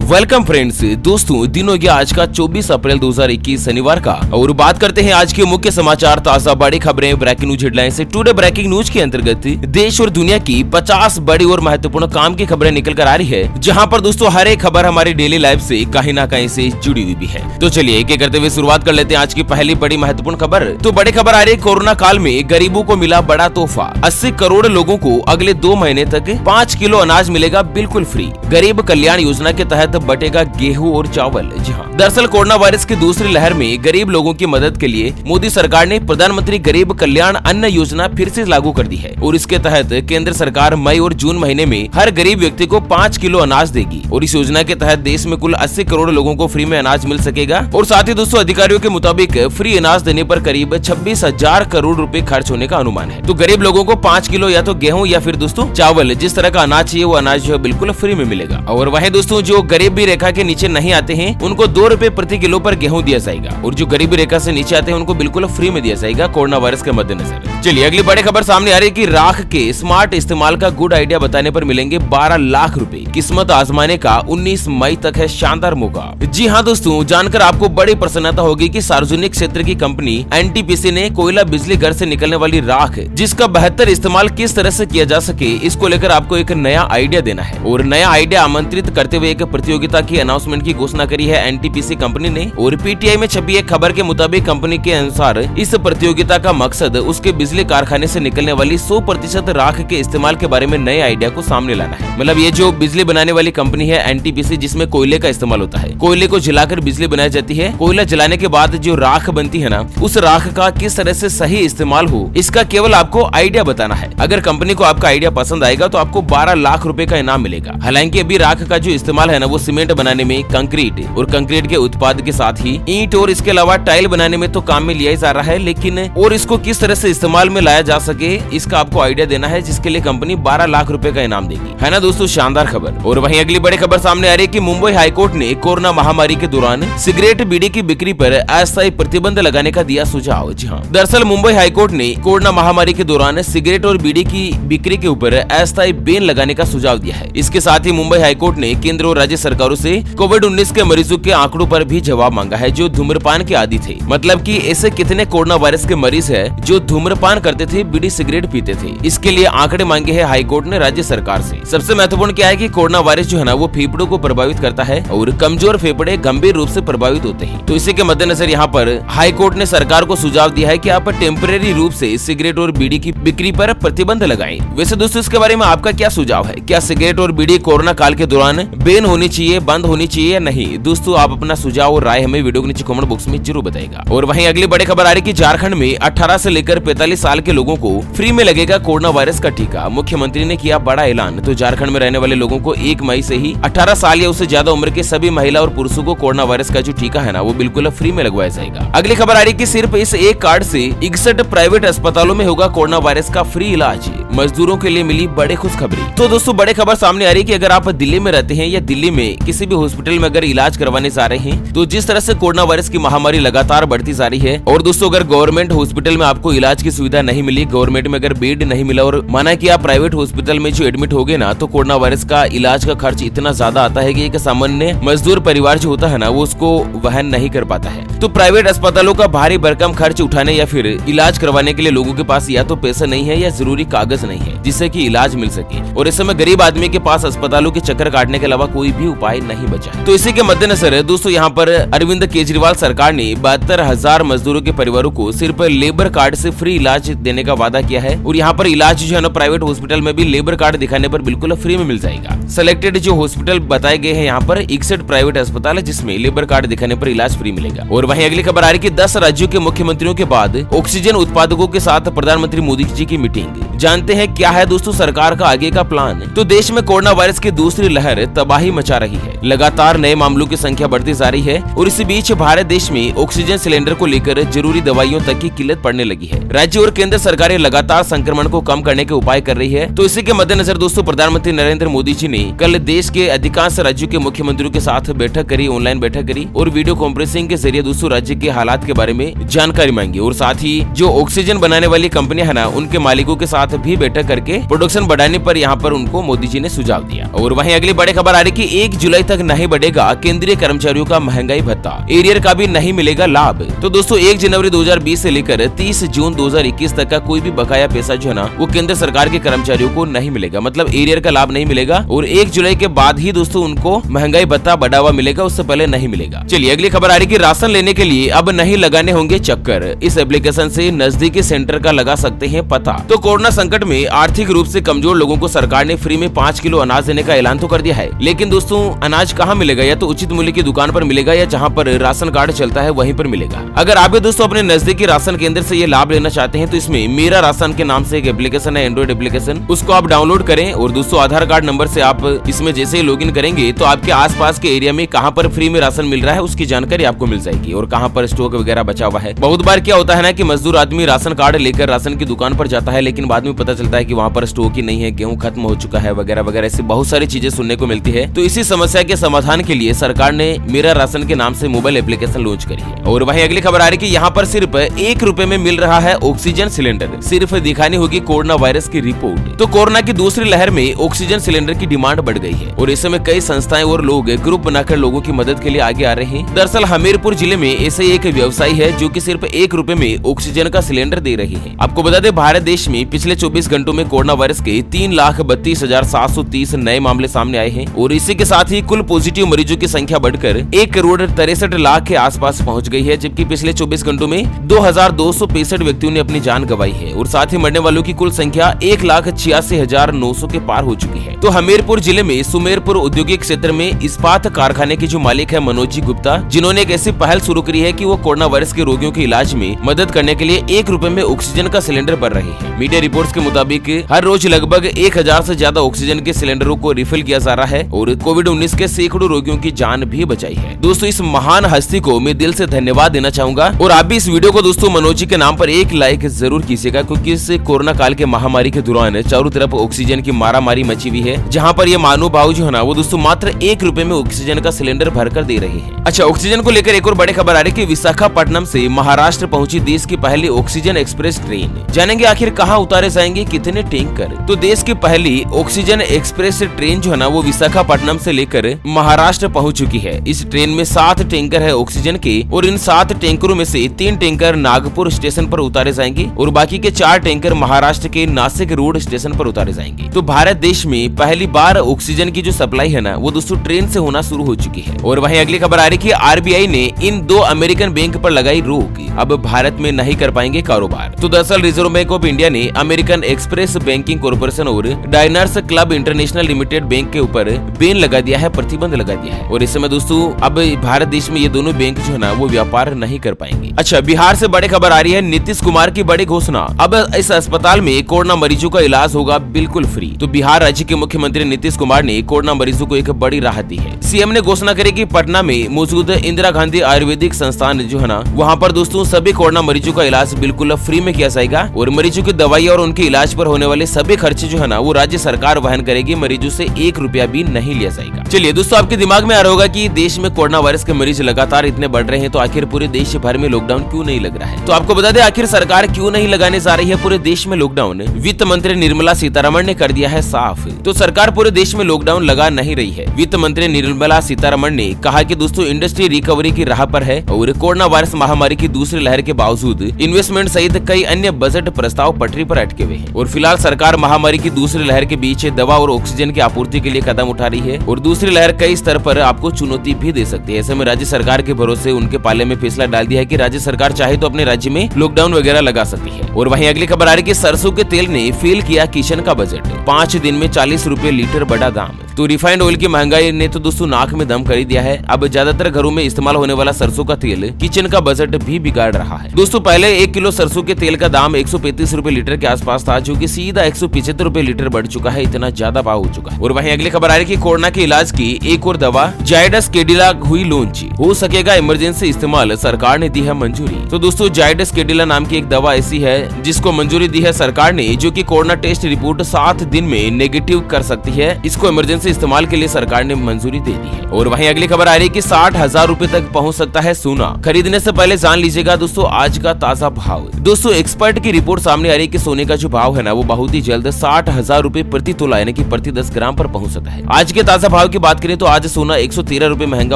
Welcome friends, दोस्तों दिन हो गया आज का 24 अप्रैल 2021 शनिवार का, और बात करते हैं आज के मुख्य समाचार, ताजा बड़ी खबरें, ब्रेकिंग न्यूज हेडलाइन से। टुडे ब्रेकिंग न्यूज के अंतर्गत देश और दुनिया की 50 बड़ी और महत्वपूर्ण काम की खबरें निकल कर आ रही है, जहां पर दोस्तों हर एक खबर हमारी डेली लाइफ से कहीं ना कहीं से जुड़ी हुई भी है। तो चलिए एक एक करते हुए शुरुआत कर लेते हैं आज की पहली बड़ी महत्वपूर्ण खबर। तो बड़ी खबर आ रही है, कोरोना काल में गरीबों को मिला बड़ा तोहफा। 80 करोड़ लोगों को अगले 2 महीने तक 5 किलो अनाज मिलेगा बिल्कुल फ्री। गरीब कल्याण योजना के तहत बटेगा गेहूं और चावल। जी हाँ, दरअसल कोरोना वायरस की दूसरी लहर में गरीब लोगों की मदद के लिए मोदी सरकार ने प्रधानमंत्री गरीब कल्याण अन्न योजना फिर से लागू कर दी है, और इसके तहत केंद्र सरकार मई और जून महीने में हर गरीब व्यक्ति को 5 किलो अनाज देगी। और इस योजना के तहत देश में कुल 80 करोड़ लोगों को फ्री में अनाज मिल सकेगा। और साथ ही दोस्तों अधिकारियों के मुताबिक फ्री अनाज देने पर करीब 26,000 करोड़ रुपए खर्च होने का अनुमान है। तो गरीब लोगों को 5 किलो या तो गेहूं या फिर दोस्तों चावल, जिस तरह का अनाज चाहिए वो अनाज जो है बिल्कुल फ्री में मिलेगा। और वहीं दोस्तों जो गरीबी रेखा के नीचे नहीं आते हैं उनको 2 रुपए प्रति किलो पर गेहूं दिया जाएगा, और जो गरीबी रेखा से नीचे आते हैं उनको बिल्कुल फ्री में दिया जाएगा कोरोना वायरस के मद्देनजर। चलिए अगली बड़ी खबर सामने आ रही है कि राख के स्मार्ट इस्तेमाल का गुड आइडिया बताने पर मिलेंगे 12 लाख रुपए। किस्मत आजमाने का 19 मई तक है शानदार मौका। जी हाँ दोस्तों, जानकर आपको बड़ी प्रसन्नता होगी कि सार्वजनिक क्षेत्र की कंपनी एनटीपीसी ने कोयला बिजली घर से निकलने वाली राख जिसका बेहतर इस्तेमाल किस तरह से किया जा सके, इसको लेकर आपको एक नया आइडिया देना है। और नया आइडिया आमंत्रित करते हुए एक प्रतियोगिता की अनाउंसमेंट की घोषणा करी है एनटीपीसी कंपनी ने। और पीटीआई में छपी एक खबर के मुताबिक कंपनी के अनुसार इस प्रतियोगिता का मकसद उसके बिजली कारखाने से निकलने वाली 100% राख के इस्तेमाल के बारे में नए आइडिया को सामने लाना है। मतलब ये जो बिजली बनाने वाली कंपनी है एनटीपीसी, जिसमें कोयले का इस्तेमाल होता है, कोयले को जलाकर बिजली बनाई जाती है। कोयला जलाने के बाद जो राख बनती है ना, उस राख का किस तरह से सही इस्तेमाल हो, इसका केवल आपको आइडिया बताना है। अगर कंपनी को आपका आइडिया पसंद आएगा तो आपको 12 लाख रुपए का इनाम मिलेगा। हालांकि अभी राख का जो इस्तेमाल है ना, वो सीमेंट बनाने में, कंक्रीट और कंक्रीट के उत्पाद के साथ ही ईंट और इसके अलावा टाइल बनाने में तो काम में लिया जा रहा है, लेकिन और इसको किस तरह से इस्तेमाल में लाया जा सके इसका आपको आइडिया देना है, जिसके लिए कंपनी 12 लाख रुपए का इनाम देगी। है ना दोस्तों, शानदार खबर। और वहीं अगली बड़ी खबर सामने आ रही है कि मुंबई हाईकोर्ट ने कोरोना महामारी के दौरान सिगरेट बीड़ी की बिक्री पर अस्थायी प्रतिबंध लगाने का दिया सुझाव। जी हाँ, दरअसल मुंबई हाईकोर्ट ने कोरोना महामारी के दौरान सिगरेट और बीड़ी की बिक्री के ऊपर अस्थायी बैन लगाने का सुझाव दिया है। इसके साथ ही मुंबई हाईकोर्ट ने केंद्र और राज्य सरकारों से कोविड-19 के मरीजों के आंकड़ों पर भी जवाब मांगा है जो धूम्रपान के आदी थे। मतलब कि ऐसे कितने कोरोना वायरस के मरीज हैं जो धूम्रपान करते थे, बीड़ी सिगरेट पीते थे। इसके लिए आंकड़े मांगे हैं हाईकोर्ट ने राज्य सरकार से। सबसे महत्वपूर्ण क्या है कि कोरोना वायरस जो है ना, वो फेफड़ों को प्रभावित करता है और कमजोर फेफड़े गंभीर रूप से प्रभावित होते हैं। तो इसी के मद्देनजर यहाँ पर हाईकोर्ट ने सरकार को सुझाव दिया है कि आप टेम्परेरी रूप से सिगरेट और बीड़ी की बिक्री पर प्रतिबंध लगाएं। वैसे दोस्तों इसके बारे में आपका क्या सुझाव है? क्या सिगरेट और बीड़ी कोरोना काल के दौरान बैन होनी चाहिए, बंद होनी चाहिए या नहीं? दोस्तों आप अपना सुझाव और राय हमें वीडियो के नीचे कमेंट बॉक्स में जरूर बताएगा। और वहीं अगली बड़ी खबर आ रही है कि झारखंड में 18 से लेकर 45 साल के लोगों को फ्री में लगेगा कोरोना वायरस का टीका। मुख्यमंत्री ने किया बड़ा ऐलान। तो झारखंड में रहने वाले लोगों को 1 मई से ही 18 साल या उससे ज्यादा उम्र के सभी महिला और पुरुषों को कोरोना वायरस का जो टीका है ना, वो बिल्कुल फ्री में लगवाया जाएगा। अगली खबर आ रही है कि सिर्फ इस एक कार्ड से 61 प्राइवेट अस्पतालों में होगा कोरोना वायरस का फ्री इलाज। मजदूरों के लिए मिली बड़ी खुशखबरी। तो दोस्तों बड़ी खबर सामने आ रही है कि अगर आप दिल्ली में रहते हैं या दिल्ली में किसी भी हॉस्पिटल में अगर इलाज करवाने जा रहे हैं, तो जिस तरह से कोरोना वायरस की महामारी लगातार बढ़ती जा रही है, और दोस्तों अगर गवर्नमेंट हॉस्पिटल में आपको इलाज की सुविधा नहीं मिली, गवर्नमेंट में अगर बेड नहीं मिला और माना कि आप प्राइवेट हॉस्पिटल में जो एडमिट हो गए ना, तो कोरोना वायरस का इलाज का खर्च इतना ज्यादा आता है कि एक सामान्य मजदूर परिवार जो होता है ना, वो उसको वहन नहीं कर पाता है। तो प्राइवेट अस्पतालों का भारी भरकम खर्च उठाने या फिर इलाज करवाने के लिए लोगों के पास या तो पैसा नहीं है या जरूरी कागज नहीं है जिससे कि इलाज मिल सके। और इस समय गरीब आदमी के पास अस्पतालों के चक्कर काटने के अलावा कोई भी उपाय नहीं बचा है। तो इसी के मद्देनजर दोस्तों यहाँ पर अरविंद केजरीवाल सरकार ने 72,000 मजदूरों के परिवारों को सिर्फ लेबर कार्ड से फ्री इलाज देने का वादा किया है। और यहाँ पर इलाज जो है ना, प्राइवेट हॉस्पिटल में भी लेबर कार्ड दिखाने पर बिल्कुल फ्री में मिल जाएगा। सिलेक्टेड जो हॉस्पिटल बताए गए हैं यहाँ पर 61 प्राइवेट अस्पताल है जिसमें लेबर कार्ड दिखाने पर इलाज फ्री मिलेगा। और वहीं अगली खबर आ रही है कि 10 राज्यों के मुख्यमंत्रियों के बाद ऑक्सीजन उत्पादकों के साथ प्रधानमंत्री मोदी जी की मीटिंग। जानते हैं क्या है दोस्तों सरकार का आगे का प्लान। तो देश में कोरोना वायरस की दूसरी लहर तबाही मचा रही है। लगातार नए मामलों की संख्या बढ़ती जा रही है और इसी बीच भारत देश में ऑक्सीजन सिलेंडर को लेकर जरूरी दवाइयों तक की किल्लत पड़ने लगी है। राज्य और केंद्र सरकारें लगातार संक्रमण को कम करने के उपाय कर रही है। तो इसी के मद्देनजर दोस्तों प्रधानमंत्री नरेंद्र मोदी जी ने कल देश के अधिकांश राज्यों के मुख्यमंत्रियों के साथ बैठक करी, ऑनलाइन बैठक करी और वीडियो कॉन्फ्रेंसिंग के जरिए दोस्तों राज्य के हालात के बारे में जानकारी मांगी। और साथ ही जो ऑक्सीजन बनाने वाली कंपनियां है ना, उनके मालिकों के साथ भी बैठक करके प्रोडक्शन बढ़ाने पर यहाँ पर उनको मोदी जी ने सुझाव दिया। और वहीं अगली बड़ी खबर आ रही कि 1 जुलाई तक नहीं बढ़ेगा केंद्रीय कर्मचारियों का महंगाई भत्ता, एरियर का भी नहीं मिलेगा लाभ। तो दोस्तों 1 जनवरी 2020 से लेकर 30 जून 2021 तक का कोई भी बकाया पैसा जो है ना वो केंद्र सरकार के कर्मचारियों को नहीं मिलेगा, मतलब एरियर का लाभ नहीं मिलेगा। और 1 जुलाई के बाद ही दोस्तों उनको महंगाई भत्ता बढ़ावा मिलेगा, उससे पहले नहीं मिलेगा। चलिए अगली खबर आ रही कि राशन लेने के लिए अब नहीं लगाने होंगे चक्कर, इस एप्लीकेशन से नजदीकी सेंटर का लगा सकते हैं पता। तो कोरोना संकट में आर्थिक रूप से कमजोर लोगों को सरकार ने फ्री में 5 किलो अनाज देने का ऐलान तो कर दिया है, लेकिन दोस्तों अनाज कहाँ मिलेगा? या तो उचित मूल्य की दुकान पर मिलेगा या जहाँ पर राशन कार्ड चलता है वहीं पर मिलेगा। अगर आप भी दोस्तों अपने नजदीकी राशन केंद्र से ये लाभ लेना चाहते हैं तो इसमें मेरा राशन के नाम से एक एप्लीकेशन है, एंड्रॉइड एप्लीकेशन, उसको आप डाउनलोड करें। और दोस्तों आधार कार्ड नंबर से आप इसमें जैसे ही लॉगिन करेंगे तो आपके आसपास के एरिया में कहाँ पर फ्री में राशन मिल रहा है उसकी जानकारी आपको मिल जाएगी और कहाँ पर स्टॉक वगैरह बचा हुआ है। बहुत बार क्या होता है ना कि मजदूर आदमी राशन कार्ड लेकर राशन की दुकान पर जाता है, लेकिन बाद में पता चलता है कि वहाँ पर स्टॉक ही नहीं है, गेहूं खत्म हो चुका है वगैरह वगैरह, ऐसी बहुत सारी चीजें सुनने को मिलती है। तो इसी समस्या के समाधान के लिए सरकार ने मेरा राशन के नाम से मोबाइल एप्लीकेशन लॉन्च करी है। और वहीं अगली खबर आ रही कि यहाँ पर सिर्फ 1 रुपए में मिल रहा है ऑक्सीजन सिलेंडर, सिर्फ दिखानी होगी कोरोना वायरस की रिपोर्ट। तो कोरोना की दूसरी लहर में ऑक्सीजन सिलेंडर की डिमांड बढ़ गई है और इस समय कई संस्थाएं और लोग ग्रुप बनाकर लोगों की मदद के लिए आगे आ रहे हैं। दरअसल हमीरपुर जिले में ऐसे एक व्यवसायी है जो कि सिर्फ 1 रुपए में ऑक्सीजन का सिलेंडर दे रही है। आपको बता दें भारत देश में पिछले 24 घंटों में कोरोना वायरस के 3,32,730 नए मामले सामने आए हैं और इसी के साथ ही कुल पॉजिटिव मरीजों की संख्या बढ़कर 1,63,00,000 के आसपास पहुंच गई है, जबकि पिछले 24 घंटों में 2,265 व्यक्तियों ने अपनी जान गंवाई है और साथ ही मरने वालों की कुल संख्या 1,86,900 के पार हो चुकी है। तो हमीरपुर जिले में सुमेरपुर औद्योगिक क्षेत्र में इस्पात कारखाने के जो मालिक है मनोज जी गुप्ता, जिन्होंने एक ऐसी पहल शुरू करी है कि वो कोरोना वायरस के रोगियों के इलाज में मदद करने के लिए 1 रुपए में ऑक्सीजन का सिलेंडर भर रहे हैं। मीडिया रिपोर्ट्स के मुताबिक हर रोज लगभग 1,000 से ज्यादा ऑक्सीजन के सिलेंडरों को रिफिल किया जा रहा है और कोविड-19 के सैकड़ों रोगियों की जान भी बचाई है। दोस्तों इस महान हस्ती को मैं दिल से धन्यवाद देना चाहूंगा और आप भी इस वीडियो को दोस्तों मनोज जी के नाम पर 1 लाइक जरूर कीजिएगा, क्योंकि इस कोरोना काल के महामारी के दौरान चारों तरफ ऑक्सीजन की मारामारी मची हुई है, जहाँ पर ये महानुभाव जो है ना वो दोस्तों मात्र 1 रुपए में ऑक्सीजन का सिलेंडर भरकर दे रहे हैं। अच्छा, ऑक्सीजन को लेकर एक और बड़ी खबर आ रही है कि विशाखापट्टनम से महाराष्ट्र पहुंची देश की पहली ऑक्सीजन एक्सप्रेस ट्रेन। जानेंगे आखिर कहां उतारे जाएंगे कितने टैंकर। तो देश की पहली ऑक्सीजन एक्सप्रेस ट्रेन जो है ना वो विशाखापट्टनम से लेकर महाराष्ट्र पहुंच चुकी है। इस ट्रेन में 7 टैंकर है ऑक्सीजन के और इन 7 टैंकरों में से 3 टैंकर नागपुर स्टेशन पर उतारे जाएंगे और बाकी के 4 टैंकर महाराष्ट्र के नासिक रोड स्टेशन पर उतारे जाएंगे। तो भारत देश में पहली बार ऑक्सीजन की जो सप्लाई है ना वो दोस्तों ट्रेन से होना शुरू हो चुकी है। और वहीं अगली खबर आ रही है कि आरबीआई ने इन 2 अमेरिकन बैंक पर लगाई रोक, अब भारत में नहीं कर पाएंगे कारोबार। तो दरअसल रिजर्व बैंक ऑफ इंडिया ने अमेरिकन एक्सप्रेस बैंकिंग कॉर्पोरेशन और Diners club international limited bank के ऊपर बैन लगा दिया है, प्रतिबंध लगा दिया है और इस समय दोस्तों अब भारत देश में ये दोनों बैंक जो है ना वो व्यापार नहीं कर पाएंगे। अच्छा, बिहार से बड़ी खबर आ रही है, नीतीश कुमार की बड़ी घोषणा, अब इस अस्पताल में कोरोना मरीजों का इलाज होगा बिल्कुल फ्री। तो बिहार राज्य के मुख्यमंत्री नीतीश कुमार ने कोरोना मरीजों को एक बड़ी राहत दी है। सीएम ने घोषणा करी कि पटना में मौजूद इंदिरा गांधी आयुर्वेदिक संस्थान जो है ना वहाँ पर दोस्तों सभी कोरोना मरीजों का इलाज बिल्कुल फ्री में किया जाएगा और मरीजों की दवाई और उनके इलाज पर होने वाले सभी खर्चे जो है ना वो राज्य सरकार वहन करेगी, मरीजों से 1 रुपया भी नहीं लिया जाएगा। चलिए दोस्तों, आपके दिमाग में आ रहा होगा कि देश में कोरोना वायरस के मरीज लगातार इतने बढ़ रहे हैं तो आखिर पूरे देश भर में लॉकडाउन क्यों नहीं लग रहा है। तो आपको बता दें आखिर सरकार क्यों नहीं लगाने जा रही है पूरे देश में लॉकडाउन। वित्त मंत्री निर्मला सीतारमण ने कर दिया है साफ, तो सरकार पूरे देश में लॉकडाउन लगा नहीं रही है। वित्त मंत्री निर्मला सीतारमण ने कहा कि दोस्तों इंडस्ट्री रिकवरी की राह पर है और कोरोना वायरस महामारी की दूसरी लहर के बावजूद इन्वेस्टमेंट सहित कई अन्य बजट प्रस्ताव पटरी पर अटके हुए हैं और फिलहाल सरकार महामारी की दूसरी लहर के बीच दवा और ऑक्सीजन की आपूर्ति के लिए कदम उठा रही है और दूसरी लहर कई स्तर पर आपको चुनौती भी दे सकती है। ऐसे में राज्य सरकार के भरोसे उनके पाले में फैसला डाल दिया है कि राज्य सरकार चाहे तो अपने राज्य में लॉकडाउन वगैरह लगा सकती है। और वहीं अगली खबर आ रही है कि सरसों के तेल ने फेल किया किचन का बजट, 5 दिन में 40 रुपए लीटर बढ़ा दाम। तो रिफाइंड ऑयल की महंगाई ने तो दोस्तों नाक में दम कर दिया है। अब ज्यादातर घरों में इस्तेमाल होने वाला सरसों का तेल किचन का बजट भी बिगाड़ रहा है। दोस्तों पहले 1 किलो सरसों के तेल का दाम 135 रुपए लीटर के आसपास था, जो कि सीधा 175 रुपए लीटर बढ़ चुका है, इतना ज्यादा भाव हो चुका है। और वहीं अगली खबर आ रही है कि कोरोना के इलाज की एक और दवा जायडस कैडिला हुई लॉन्च, हो सकेगा इमरजेंसी इस्तेमाल, सरकार ने दी है मंजूरी। तो दोस्तों जायडस कैडिला नाम की एक दवा ऐसी है जिसको मंजूरी दी है सरकार ने, जो कि कोरोना टेस्ट रिपोर्ट 7 दिन में नेगेटिव कर सकती है। इसको इमरजेंसी से इस्तेमाल के लिए सरकार ने मंजूरी दे दी है। और वहीं अगली खबर आ रही है कि 60,000 रूपए तक पहुंच सकता है सोना। खरीदने से पहले जान लीजिएगा दोस्तों आज का ताजा भाव। दोस्तों एक्सपर्ट की रिपोर्ट सामने आ रही है कि सोने का जो भाव है ना वो बहुत ही जल्द 60,000 रूपए प्रति तोला यानी कि प्रति 10 ग्राम पर पहुंच सकता है। आज के ताजा भाव की बात करें तो आज सोना 113 रूपए महंगा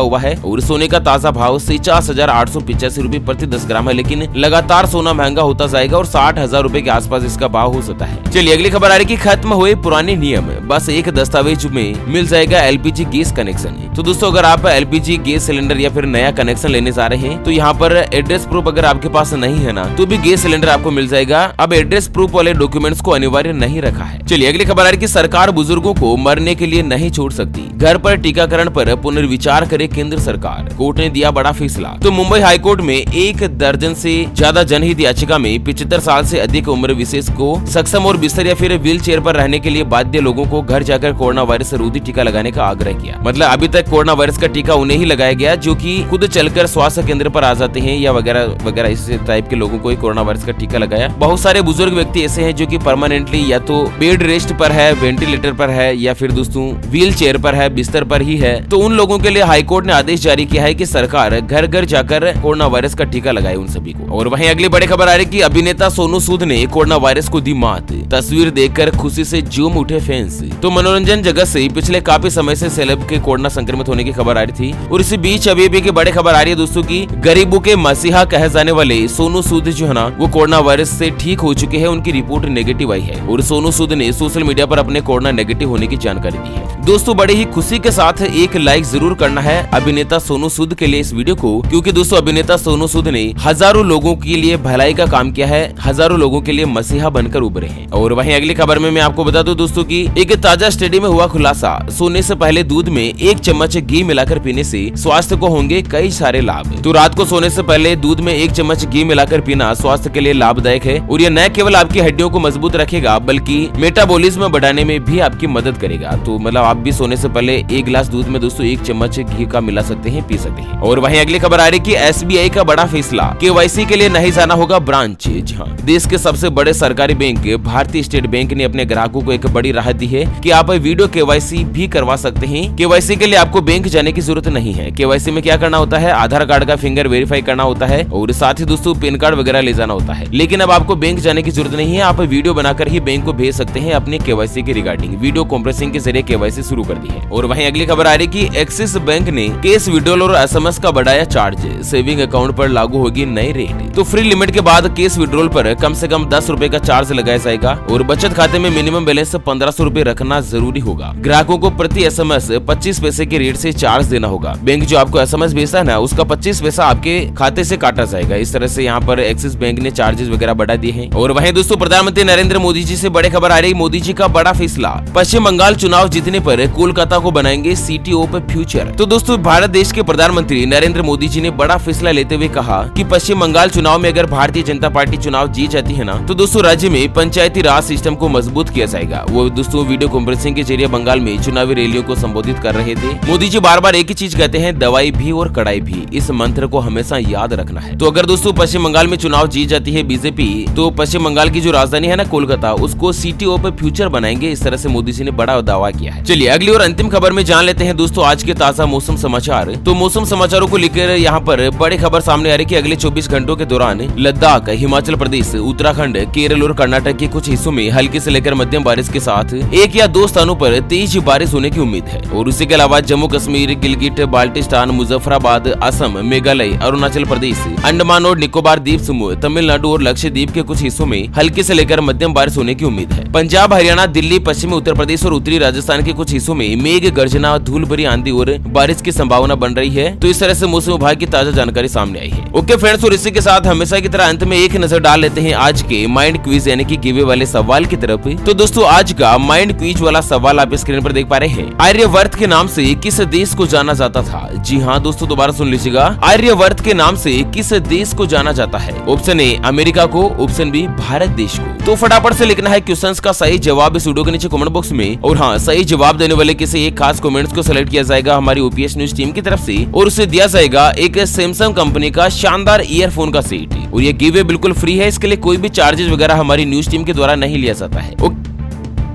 हुआ है और सोने का ताजा भाव 50,885 रूपए प्रति 10 ग्राम है। लेकिन लगातार सोना महंगा होता जाएगा और 60,000 रूपए के आसपास इसका भाव हो सकता है। चलिए अगली खबर आ रही है कि खत्म हुए पुराने नियम, बस एक दस्तावेज में मिल जाएगा एलपीजी गैस कनेक्शन। तो दोस्तों अगर आप एलपीजी गैस सिलेंडर या फिर नया कनेक्शन लेने जा रहे हैं तो यहाँ पर एड्रेस प्रूफ अगर आपके पास नहीं है ना तो भी गैस सिलेंडर आपको मिल जाएगा। अब एड्रेस प्रूफ वाले डॉक्यूमेंट्स को अनिवार्य नहीं रखा है। चलिए अगली खबर आ रही है कि सरकार बुजुर्गों को मरने के लिए नहीं छोड़ सकती, घर पर टीकाकरण पर पुनर्विचार करे केंद्र सरकार। कोर्ट ने दिया बड़ा फैसला। तो मुंबई हाईकोर्ट में 1 दर्जन से ज्यादा जनहित याचिका में 75 साल से अधिक उम्र विशेष को सक्षम और बिस्तर या फिर व्हील चेयर पर रहने के लिए बाध्य लोगों को घर जाकर कोरोना वायरस रोधी टीका लगाने का आग्रह किया। मतलब अभी तक कोरोना वायरस का टीका उन्हें ही लगाया गया जो कि खुद चलकर स्वास्थ्य केंद्र पर आ जाते हैं या वगैरह वगैरह इस टाइप के लोगों को ही कोरोना वायरस का टीका लगाया। बहुत सारे बुजुर्ग व्यक्ति ऐसे हैं जो कि परमानेंटली या तो बेड रेस्ट पर है, वेंटिलेटर पर है या फिर दोस्तों व्हील चेयर पर है, बिस्तर पर ही है। तो उन लोगों के लिए हाईकोर्ट ने आदेश जारी किया है कि सरकार घर घर जाकर कोरोना वायरस का टीका लगाए उन सभी को। और वहीं अगली बड़ी खबर आ रही है कि अभिनेता सोनू सूद ने कोरोना वायरस को दी मात, तस्वीर देखकर खुशी से झूम उठे फैंस। तो मनोरंजन जगत से पिछले काफी समय से सेलेब के कोरोना संक्रमित होने की खबर आ रही थी और इसी बीच अभी भी की बड़ी खबर आ रही है दोस्तों की गरीबों के मसीहा कहे जाने वाले सोनू सूद जो है ना वो कोरोना वायरस से ठीक हो चुके हैं। उनकी रिपोर्ट नेगेटिव आई है और सोनू सूद ने सोशल मीडिया पर अपने कोरोना नेगेटिव होने की जानकारी दी है। दोस्तों बड़ी ही खुशी के साथ एक लाइक जरूर करना है अभिनेता सोनू सूद के लिए इस वीडियो को, क्योंकि दोस्तों अभिनेता सोनू सूद ने हजारों लोगों के लिए भलाई का काम किया है, हजारों लोगों के लिए मसीहा बनकर उभरे हैं। और वहीं अगली खबर में मैं आपको बता दूं दोस्तों की एक ताजा स्टडी में हुआ खुलासा, सोने से पहले दूध में 1 चम्मच घी मिलाकर पीने से स्वास्थ्य को होंगे कई सारे लाभ। तो रात को सोने से पहले दूध में 1 चम्मच घी मिलाकर पीना स्वास्थ्य के लिए लाभदायक है और यह न केवल आपकी हड्डियों को मजबूत रखेगा बल्कि मेटाबॉलिज्म बढ़ाने में भी आपकी मदद करेगा। तो मतलब आप भी सोने से पहले 1 गिलास दूध में दोस्तों 1 चम्मच घी का मिला सकते हैं, पी सकते हैं। और वहीं अगली खबर आ रही कि एसबीआई का बड़ा फैसला, केवाईसी के लिए नहीं जाना होगा ब्रांच। जहां देश के सबसे बड़े सरकारी बैंक भारतीय स्टेट बैंक ने अपने ग्राहकों को एक बड़ी राहत दी है कि आप वीडियो केवाईसी भी करवा सकते हैं। केवाईसी के लिए आपको बैंक जाने की जरूरत नहीं है। केवाईसी में क्या करना होता है, आधार कार्ड का फिंगर वेरीफाई करना होता है और साथ ही दोस्तों पैन कार्ड वगैरह ले जाना होता है। लेकिन अब आपको बैंक जाने की जरूरत नहीं है, आप वीडियो बनाकर ही बैंक को भेज सकते हैं अपने केवाईसी के रिगार्डिंग। वीडियो कॉन्फ्रेंसिंग के जरिए केवाईसी शुरू कर दी है। और वहीं अगली खबर आ रही कि एक्सिस बैंक ने कैश विड्रॉल और एसएमएस का बढ़ाया चार्ज, सेविंग अकाउंट पर लागू होगी नई रेट। तो फ्री लिमिट के बाद कैश विड्रॉल पर कम से कम 10 रुपए का चार्ज लगाया जाएगा और बचत खाते में मिनिमम बैलेंस 1500 रुपए रखना जरूरी होगा। ग्राहकों को प्रति एसएमएस 25 पैसे के रेट से चार्ज देना होगा। बैंक जो आपको एसएमएस भेजता है ना उसका 25 पैसा आपके खाते से काटा जाएगा। इस तरह से यहाँ पर एक्सिस बैंक ने चार्जेस वगैरह बढ़ा दिए हैं। और वहीं दोस्तों प्रधानमंत्री नरेंद्र मोदी जी से बड़ी खबर आ रही, मोदी जी का बड़ा फैसला, पश्चिम बंगाल चुनाव जीतने पर कोलकाता को बनाएंगे सिटी ऑफ फ्यूचर। तो दोस्तों भारत देश के प्रधानमंत्री नरेंद्र मोदी जी ने बड़ा फैसला लेते हुए कहा कि पश्चिम बंगाल चुनाव में अगर भारतीय जनता पार्टी चुनाव जीत जाती है ना तो दोस्तों राज्य में पंचायती राज सिस्टम को मजबूत किया जाएगा। वो दोस्तों वीडियो कॉन्फ्रेंसिंग के जरिए बंगाल में चुनावी रैलियों को संबोधित कर रहे थे। मोदी जी बार बार एक ही चीज कहते हैं, दवाई भी और कड़ाई भी। इस मंत्र को हमेशा याद रखना है। तो अगर दोस्तों पश्चिम बंगाल में चुनाव जीत जाती है बीजेपी तो पश्चिम बंगाल की जो राजधानी है ना कोलकाता उसको सिटी ऑफ फ्यूचर बनाएंगे। इस तरह से मोदी जी ने बड़ा दावा किया है। चलिए अगली और अंतिम खबर में जान लेते हैं दोस्तों आज के ताजा मौसम समाचार। तो मौसम समाचारों को लेकर यहाँ पर बड़ी खबर सामने आ रही कि अगले 24 घंटों के दौरान लद्दाख, हिमाचल प्रदेश, उत्तराखंड, केरल और कर्नाटक के कुछ हिस्सों में हल्की से लेकर मध्यम बारिश के साथ 1 या 2 स्थानों पर तेज बारिश होने की उम्मीद है। और उसी के अलावा जम्मू कश्मीर, गिलगिट बाल्टिस्तान, मुजफ्फराबाद, असम, मेघालय, अरुणाचल प्रदेश, अंडमान और निकोबार द्वीप समूह, तमिलनाडु और लक्षद्वीप के कुछ हिस्सों में हल्की से लेकर मध्यम बारिश होने की उम्मीद है। पंजाब, हरियाणा, दिल्ली, पश्चिमी उत्तर प्रदेश और उत्तरी राजस्थान के कुछ हिस्सों में मेघ गर्जना, धूल भरी आंधी और बारिश की संभावना बन रही है। तो इस तरह से मौसम विभाग की ताजा जानकारी सामने आई है। ओके फ्रेंड्स, और इसी के साथ हमेशा की तरह अंत में एक नजर डाल लेते हैं आज के माइंड क्विज यानी कि गिवे वाले सवाल की तरफ। तो दोस्तों आज का माइंड क्विज वाला सवाल आप स्क्रीन पर देख पा रहे हैं। आर्यवर्त के नाम से किस देश को जाना जाता था? जी हाँ दोस्तों, दोबारा सुन लीजिएगा। आर्यवर्त के नाम से किस देश को जाना जाता है? ऑप्शन ए अमेरिका को, ऑप्शन बी भारत देश को। तो फटाफट से लिखना है क्वेश्चंस का सही जवाब इस वीडियो के नीचे कमेंट बॉक्स में। और हाँ, सही जवाब देने वाले किसी एक खास कमेंट्स को सिलेक्ट किया जाएगा हमारी ओपीएस न्यूज टीम की तरफ से और उसे दिया जाएगा एक सैमसंग कंपनी का शानदार ईयरफोन का सेट। और ये गिवे बिल्कुल फ्री है, इसके लिए कोई भी चार्जेस वगैरह हमारी न्यूज टीम के द्वारा नहीं लिया जाता है।